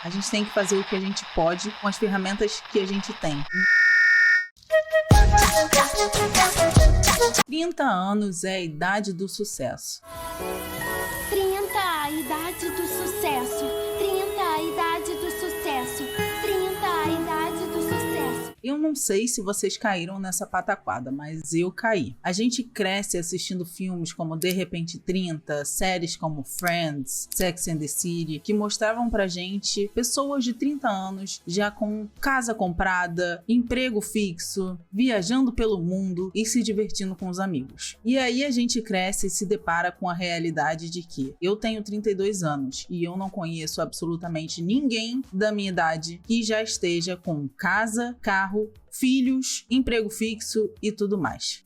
A gente tem que fazer o que a gente pode com as ferramentas que a gente tem. 30 anos é a idade do sucesso. 30, a idade do sucesso. 30, a idade do sucesso. 30, a idade do sucesso. Eu não sei se vocês caíram nessa pataquada, mas eu caí. A gente cresce assistindo filmes como De Repente 30, séries como Friends, Sex and the City, que mostravam pra gente pessoas de 30 anos já com casa comprada, emprego fixo, viajando pelo mundo e se divertindo com os amigos. E aí a gente cresce e se depara com a realidade de que eu tenho 32 anos e eu não conheço absolutamente ninguém da minha idade que já esteja com casa, carro, filhos, emprego fixo e tudo mais.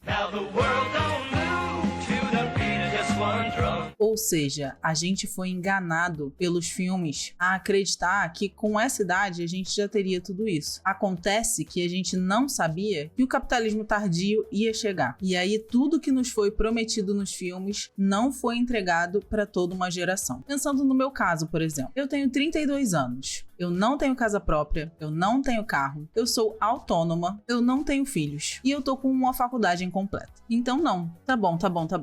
Ou seja, a gente foi enganado pelos filmes a acreditar que com essa idade a gente já teria tudo isso. Acontece que a gente não sabia que o capitalismo tardio ia chegar. E aí tudo que nos foi prometido nos filmes não foi entregado para toda uma geração. Pensando no meu caso, por exemplo, eu tenho 32 anos. Eu não tenho casa própria, eu não tenho carro, eu sou autônoma, eu não tenho filhos e eu tô com uma faculdade incompleta. Então não, tá bom,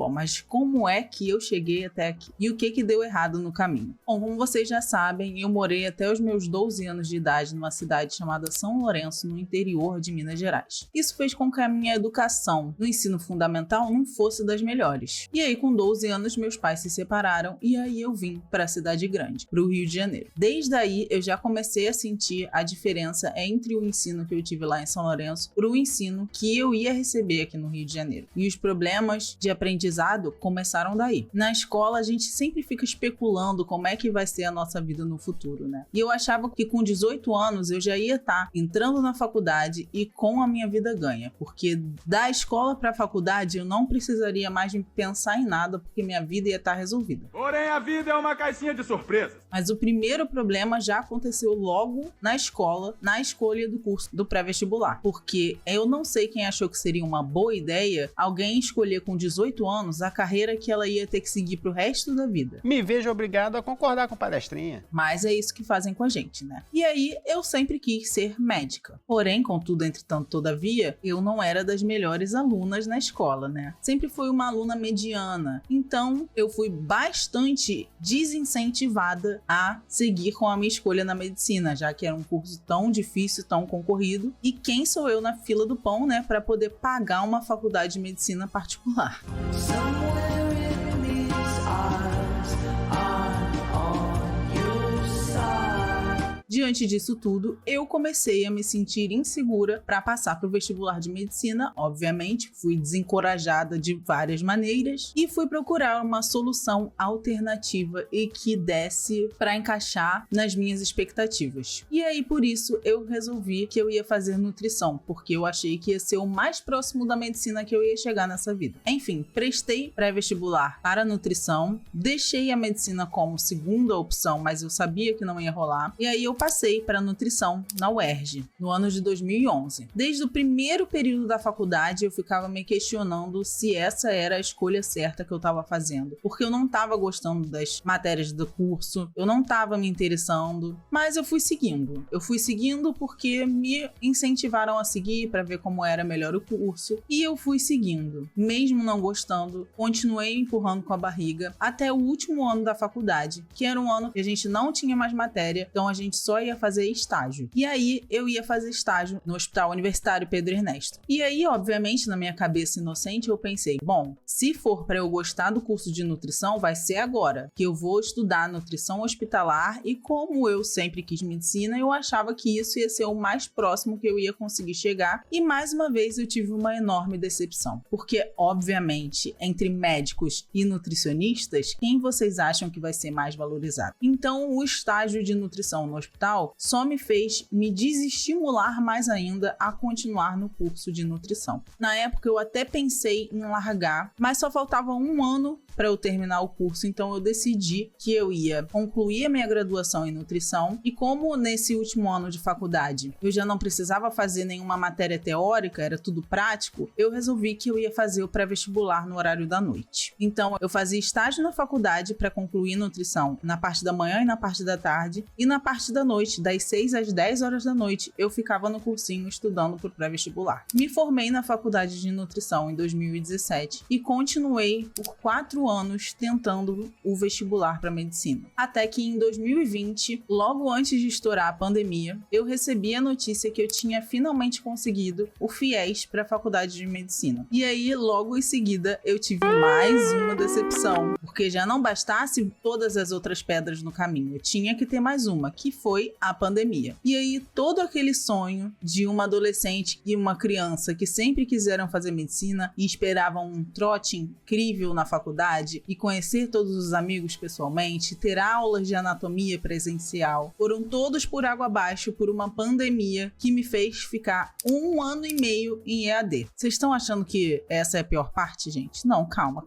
mas como é que eu cheguei até aqui? E o que deu errado no caminho? Bom, como vocês já sabem, eu morei até os meus 12 anos de idade numa cidade chamada São Lourenço, no interior de Minas Gerais. Isso fez com que a minha educação no ensino fundamental não fosse das melhores. E aí com 12 anos meus pais se separaram e aí eu vim para a cidade grande, para o Rio de Janeiro. Desde aí eu já comecei a sentir a diferença entre o ensino que eu tive lá em São Lourenço para o ensino que eu ia receber aqui no Rio de Janeiro. E os problemas de aprendizado começaram daí. Na escola a gente sempre fica especulando como é que vai ser a nossa vida no futuro, né? E eu achava que com 18 anos eu já ia estar entrando na faculdade e com a minha vida ganha, porque da escola para a faculdade eu não precisaria mais de pensar em nada, porque minha vida ia estar resolvida. Porém, a vida é uma caixinha de surpresas. Mas o primeiro problema já aconteceu logo na escola, na escolha do curso do pré-vestibular. Porque eu não sei quem achou que seria uma boa ideia alguém escolher com 18 anos a carreira que ela ia ter que seguir pro resto da vida. Me vejo obrigado a concordar com palestrinha. Mas é isso que fazem com a gente, né? E aí, eu sempre quis ser médica. Porém, contudo, entretanto, todavia, eu não era das melhores alunas na escola, né? Sempre fui uma aluna mediana. Então, eu fui bastante desincentivada a seguir com a minha escolha na medicina, já que era um curso tão difícil, tão concorrido. E quem sou eu na fila do pão, né, para poder pagar uma faculdade de medicina particular? Diante disso tudo, eu comecei a me sentir insegura para passar para o vestibular de medicina. Obviamente, fui desencorajada de várias maneiras e fui procurar uma solução alternativa e que desse para encaixar nas minhas expectativas. E aí, por isso, eu resolvi que eu ia fazer nutrição, porque eu achei que ia ser o mais próximo da medicina que eu ia chegar nessa vida. Enfim, prestei pré-vestibular para nutrição, deixei a medicina como segunda opção, mas eu sabia que não ia rolar. E aí eu passei para nutrição na UERJ, no ano de 2011. Desde o primeiro período da faculdade, eu ficava me questionando se essa era a escolha certa que eu estava fazendo, porque eu não estava gostando das matérias do curso, eu não estava me interessando, mas eu fui seguindo. Eu fui seguindo porque me incentivaram a seguir para ver como era melhor o curso, e eu fui seguindo. Mesmo não gostando, continuei empurrando com a barriga até o último ano da faculdade, que era um ano que a gente não tinha mais matéria, então a gente só ia fazer estágio. E aí eu ia fazer estágio no Hospital Universitário Pedro Ernesto. E aí, obviamente, na minha cabeça inocente, eu pensei, bom, se for para eu gostar do curso de nutrição, vai ser agora, que eu vou estudar nutrição hospitalar, e como eu sempre quis medicina, eu achava que isso ia ser o mais próximo que eu ia conseguir chegar. E mais uma vez eu tive uma enorme decepção, porque obviamente entre médicos e nutricionistas, quem vocês acham que vai ser mais valorizado? Então o estágio de nutrição no hospital só me fez me desestimular mais ainda a continuar no curso de nutrição. Na época eu até pensei em largar, mas só faltava um ano para eu terminar o curso, então eu decidi que eu ia concluir a minha graduação em nutrição, e como nesse último ano de faculdade eu já não precisava fazer nenhuma matéria teórica, era tudo prático, eu resolvi que eu ia fazer o pré-vestibular no horário da noite. Então eu fazia estágio na faculdade para concluir nutrição na parte da manhã e na parte da tarde, e na parte da noite, das 6 às 10 horas da noite, eu ficava no cursinho estudando pro pré-vestibular. Me formei na faculdade de nutrição em 2017 e continuei por 4 anos tentando o vestibular para medicina. Até que em 2020, logo antes de estourar a pandemia, eu recebi a notícia que eu tinha finalmente conseguido o FIES para a faculdade de medicina. E aí, logo em seguida, eu tive mais uma decepção, porque já não bastasse todas as outras pedras no caminho, eu tinha que ter mais uma, que foi a pandemia. E aí, todo aquele sonho de uma adolescente e uma criança que sempre quiseram fazer medicina e esperavam um trote incrível na faculdade e conhecer todos os amigos pessoalmente, ter aulas de anatomia presencial, foram todos por água abaixo por uma pandemia que me fez ficar 1 ano e meio em EAD. Vocês estão achando que essa é a pior parte, gente? Não, calma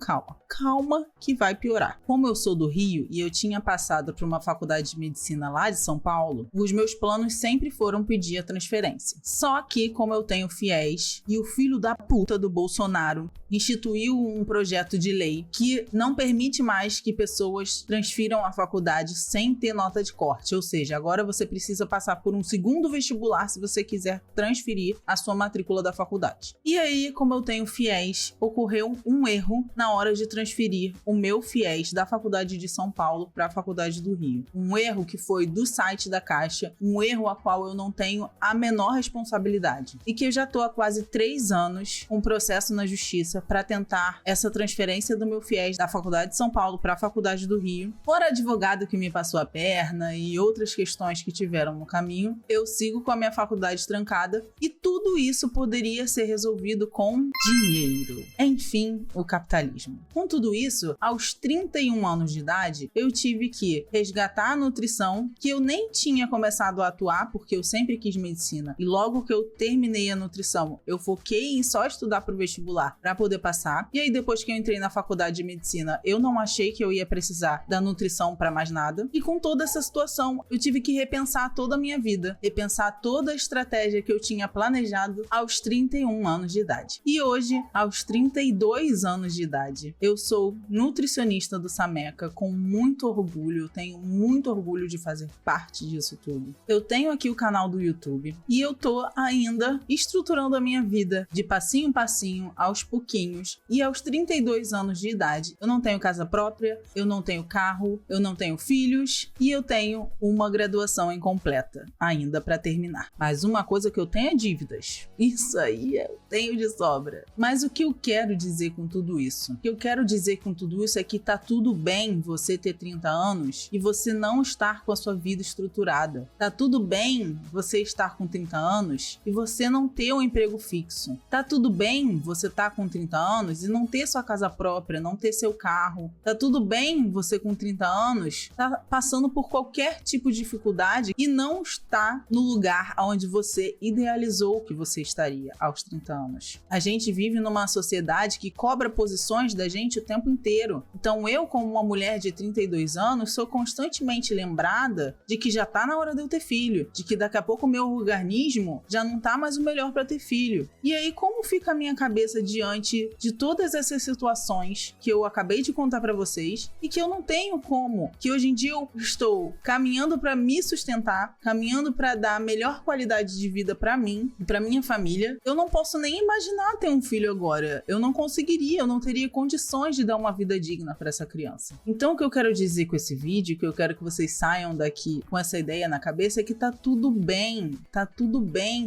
que vai piorar. Como eu sou do Rio e eu tinha passado por uma faculdade de medicina lá de São Paulo, os meus planos sempre foram pedir a transferência. Só que, como eu tenho FIES e o filho da puta do Bolsonaro instituiu um projeto de lei que não permite mais que pessoas transfiram a faculdade sem ter nota de corte, ou seja, agora você precisa passar por um segundo vestibular se você quiser transferir a sua matrícula da faculdade. E aí, como eu tenho FIES, ocorreu um erro na hora de transferir o meu FIES da faculdade de São Paulo para a faculdade do Rio. Um erro que foi do site da Caixa, um erro a qual eu não tenho a menor responsabilidade. E que eu já estou há quase 3 anos com um processo na justiça para tentar essa transferência do meu FIES da faculdade de São Paulo para a faculdade do Rio. Fora advogado que me passou a perna e outras questões que tiveram no caminho, eu sigo com a minha faculdade trancada e tudo isso poderia ser resolvido com dinheiro. Enfim, o capitalismo. Com tudo isso, aos 31 anos de idade, eu tive que resgatar a nutrição, que eu nem tinha começado a atuar, porque eu sempre quis medicina. E logo que eu terminei a nutrição, eu foquei em só estudar pro vestibular para poder passar. E aí, depois que eu entrei na faculdade de medicina, eu não achei que eu ia precisar da nutrição para mais nada. E com toda essa situação, eu tive que repensar toda a minha vida, repensar toda a estratégia que eu tinha planejado aos 31 anos de idade. E hoje, aos 32 anos de idade, eu sou nutricionista do Sameca com muito orgulho, eu tenho muito orgulho de fazer parte disso tudo. Eu tenho aqui o canal do YouTube e eu tô ainda estruturando a minha vida de passinho em passinho, aos pouquinhos, e aos 32 anos de idade, eu não tenho casa própria, eu não tenho carro, eu não tenho filhos e eu tenho uma graduação incompleta ainda para terminar. Mas uma coisa que eu tenho é dívidas. Isso aí eu tenho de sobra. Mas o que eu quero dizer com tudo isso? O que eu quero dizer com tudo isso é que tá tudo bem você ter 30 anos e você não estar com a sua vida estruturada. Tá tudo bem você estar com 30 anos e você não ter um emprego fixo. Tá tudo bem você estar com 30 anos e não ter sua casa própria, não ter seu carro. Tá tudo bem você com 30 anos tá passando por qualquer tipo de dificuldade e não estar no lugar onde você idealizou que você estaria aos 30 anos. A gente vive numa sociedade que cobra posições da gente o tempo inteiro. Então eu, como uma mulher de 32 anos, sou constantemente lembrada de que já tá na hora de eu ter filho, de que daqui a pouco o meu organismo já não tá mais o melhor para ter filho. E aí, como fica a minha cabeça diante de todas essas situações que eu acabei de contar para vocês e que eu não tenho como, que hoje em dia eu estou caminhando para me sustentar, caminhando para dar a melhor qualidade de vida para mim e para minha família. Eu não posso nem imaginar ter um filho agora. Eu não conseguiria, eu não teria condições de dar uma vida digna para essa criança. Então o que eu quero dizer com esse vídeo, que eu quero que vocês saiam daqui com essa ideia na cabeça, é que tá tudo bem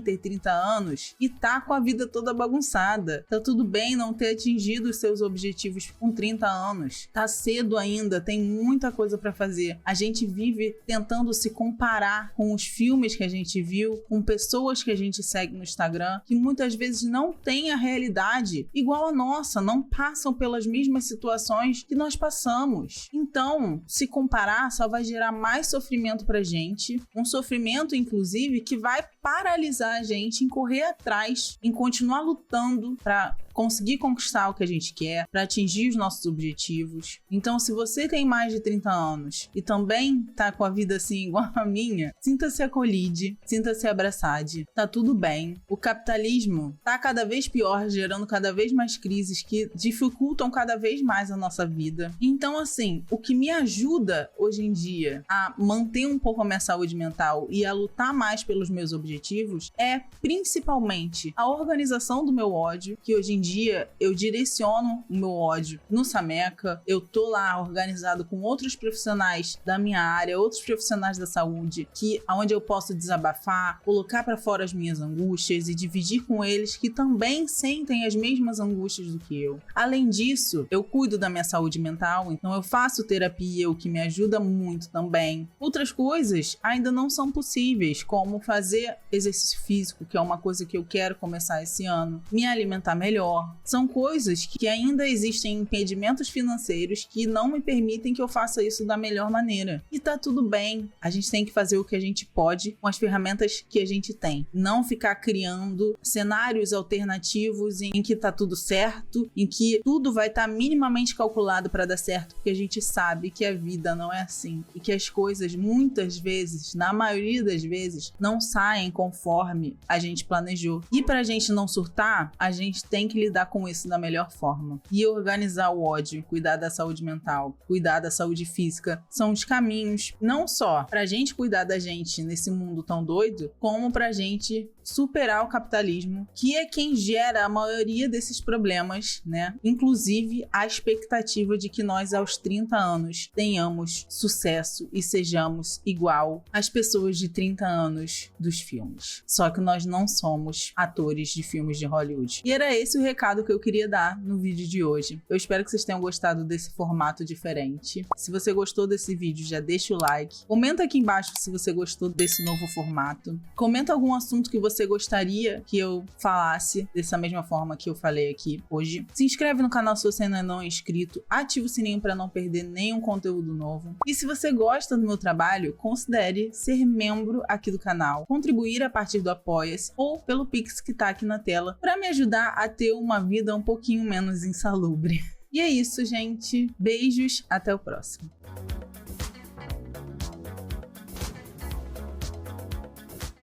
ter 30 anos e tá com a vida toda bagunçada. Tá tudo bem não ter atingido os seus objetivos com 30 anos. Tá cedo ainda, tem muita coisa para fazer. A gente vive tentando se comparar com os filmes que a gente viu, com pessoas que a gente segue no Instagram, que muitas vezes não têm a realidade igual a nossa, não passam pelas mesmas situações que nós passamos. Então, se comparar só vai gerar mais sofrimento pra gente, um sofrimento, inclusive, que vai paralisar a gente em correr atrás, em continuar lutando pra conseguir conquistar o que a gente quer, para atingir os nossos objetivos. Então, se você tem mais de 30 anos e também tá com a vida assim igual a minha, sinta-se acolhida, sinta-se abraçada, tá tudo bem. O capitalismo tá cada vez pior, gerando cada vez mais crises que dificultam cada vez mais a nossa vida. Então, assim, o que me ajuda hoje em dia a manter um pouco a minha saúde mental e a lutar mais pelos meus objetivos é principalmente a organização do meu ódio, que hoje em dia eu direciono o meu ódio no Sameca, eu tô lá organizado com outros profissionais da minha área, outros profissionais da saúde, onde eu posso desabafar, colocar para fora as minhas angústias e dividir com eles que também sentem as mesmas angústias do que eu. Além disso, eu cuido da minha saúde mental, então eu faço terapia, o que me ajuda muito também. Outras coisas ainda não são possíveis, como fazer exercício físico, que é uma coisa que eu quero começar esse ano, me alimentar melhor. São coisas que ainda existem impedimentos financeiros que não me permitem que eu faça isso da melhor maneira. E tá tudo bem, a gente tem que fazer o que a gente pode com as ferramentas que a gente tem. Não ficar criando cenários alternativos em que tá tudo certo, em que tudo vai estar minimamente calculado para dar certo, porque a gente sabe que a vida não é assim e que as coisas muitas vezes, na maioria das vezes, não saem conforme a gente planejou. E pra gente não surtar, a gente tem que lidar com isso da melhor forma. E organizar o ódio, cuidar da saúde mental, cuidar da saúde física, são os caminhos, não só pra gente cuidar da gente nesse mundo tão doido, como pra gente superar o capitalismo, que é quem gera a maioria desses problemas, né? Inclusive a expectativa de que nós aos 30 anos tenhamos sucesso e sejamos igual às pessoas de 30 anos dos filmes. Só que nós não somos atores de filmes de Hollywood. E era esse o recado que eu queria dar no vídeo de hoje. Eu espero que vocês tenham gostado desse formato diferente. Se você gostou desse vídeo, já deixa o like. Comenta aqui embaixo se você gostou desse novo formato. Comenta algum assunto que você gostaria que eu falasse dessa mesma forma que eu falei aqui hoje. Se inscreve no canal se você ainda não é inscrito. Ativa o sininho para não perder nenhum conteúdo novo. E se você gosta do meu trabalho, considere ser membro aqui do canal, contribuir a partir do Apoia-se ou pelo Pix que tá aqui na tela, para me ajudar a ter uma vida um pouquinho menos insalubre. E é isso, gente. Beijos, até o próximo.